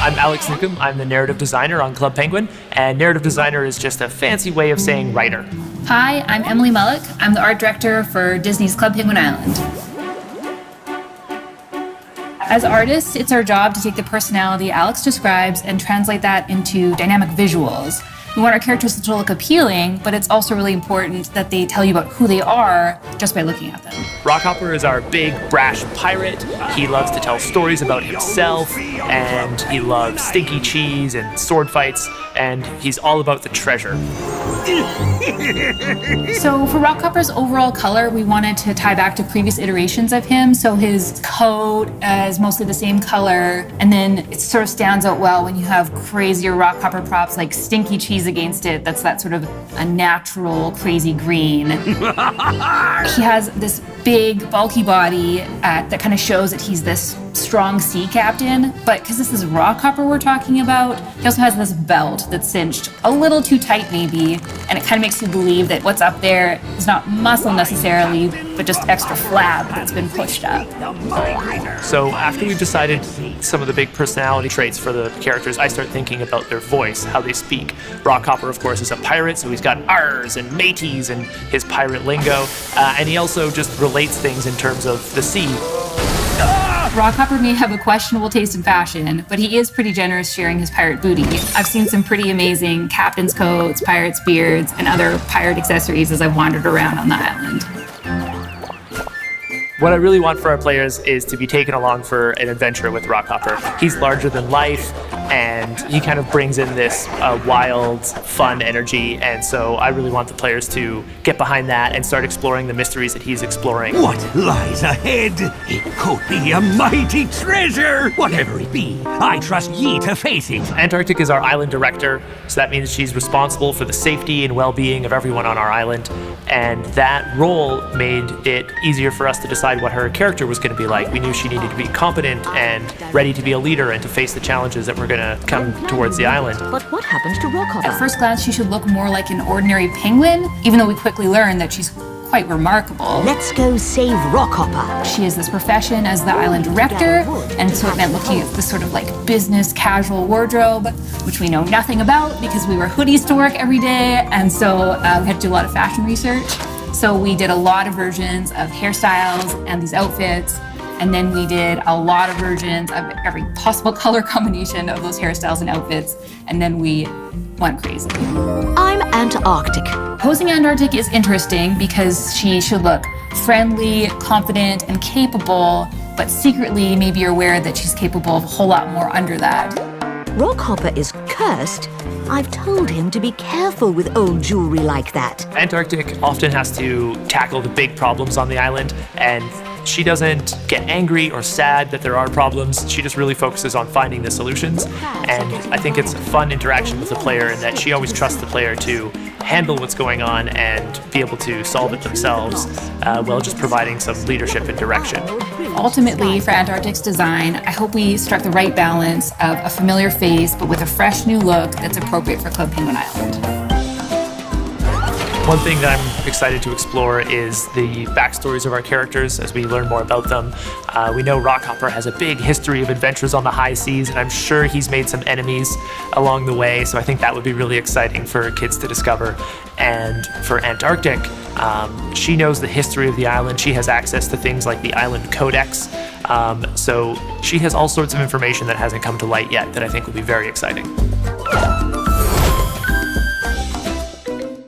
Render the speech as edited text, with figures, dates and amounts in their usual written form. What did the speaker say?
I'm Alex Newcomb. I'm the narrative designer on Club Penguin, and narrative designer is just a fancy way of saying writer. Hi, I'm Emily Mullock. I'm the art director for Disney's Club Penguin Island. As artists, it's our job to take the personality Alex describes and translate that into dynamic visuals. We want our characters to look appealing, but it's also really important that they tell you about who they are just by looking at them. Rockhopper is our big, brash pirate. He loves to tell stories about himself, and he loves stinky cheese and sword fights, and he's all about the treasure. So for Rockhopper's overall color, we wanted to tie back to previous iterations of him. So his coat is mostly the same color, and then it sort of stands out well when you have crazier Rockhopper props like stinky cheese against it. That's that sort of a natural, crazy green. He has this big, bulky body that kind of shows that he's this strong sea captain, but because this is Rockhopper we're talking about, he also has this belt that's cinched a little too tight maybe, and it kind of makes you believe that what's up there is not muscle necessarily, but just extra flab that's been pushed up. So after we've decided some of the big personality traits for the characters, I start thinking about their voice, how they speak. Rockhopper, of course, is a pirate, so he's got R's and mateys and his pirate lingo, and he also just relates things in terms of the sea. Rockhopper may have a questionable taste in fashion, but he is pretty generous sharing his pirate booty. I've seen some pretty amazing captain's coats, pirates' beards, and other pirate accessories as I've wandered around on the island. What I really want for our players is to be taken along for an adventure with Rockhopper. He's larger than life, and he kind of brings in this wild, fun energy, and so I really want the players to get behind that and start exploring the mysteries that he's exploring. What lies ahead? It could be a mighty treasure! Whatever it be, I trust ye to face it. Antarctic is our island director, so that means she's responsible for the safety and well-being of everyone on our island, and that role made it easier for us to decide what her character was going to be like. We knew she needed to be competent and ready to be a leader and to face the challenges that were going to come towards the island. But what happens to Rockhopper? At first glance, she should look more like an ordinary penguin, even though we quickly learn that she's quite remarkable. Let's go save Rockhopper. She has this profession as the island director, and so it meant looking at this sort of like business casual wardrobe, which we know nothing about because we wear hoodies to work every day, and so we had to do a lot of fashion research. So we did a lot of versions of hairstyles and these outfits, and then we did a lot of versions of every possible color combination of those hairstyles and outfits, and then we went crazy. I'm Antarctic. Posing Antarctic is interesting because she should look friendly, confident, and capable, but secretly maybe you're aware that she's capable of a whole lot more under that. Rockhopper is cursed. I've told him to be careful with old jewelry like that. Antarctic often has to tackle the big problems on the island, and she doesn't get angry or sad that there are problems. She just really focuses on finding the solutions, and I think it's a fun interaction with the player in that she always trusts the player to handle what's going on and be able to solve it themselves while just providing some leadership and direction. Ultimately, for Antarctic's design, I hope we struck the right balance of a familiar face, but with a fresh new look that's appropriate for Club Penguin Island. One thing that I'm excited to explore is the backstories of our characters as we learn more about them. We know Rockhopper has a big history of adventures on the high seas, and I'm sure he's made some enemies along the way, so I think that would be really exciting for kids to discover. And for Antarctic, she knows the history of the island. She has access to things like the Island Codex, so she has all sorts of information that hasn't come to light yet that I think will be very exciting.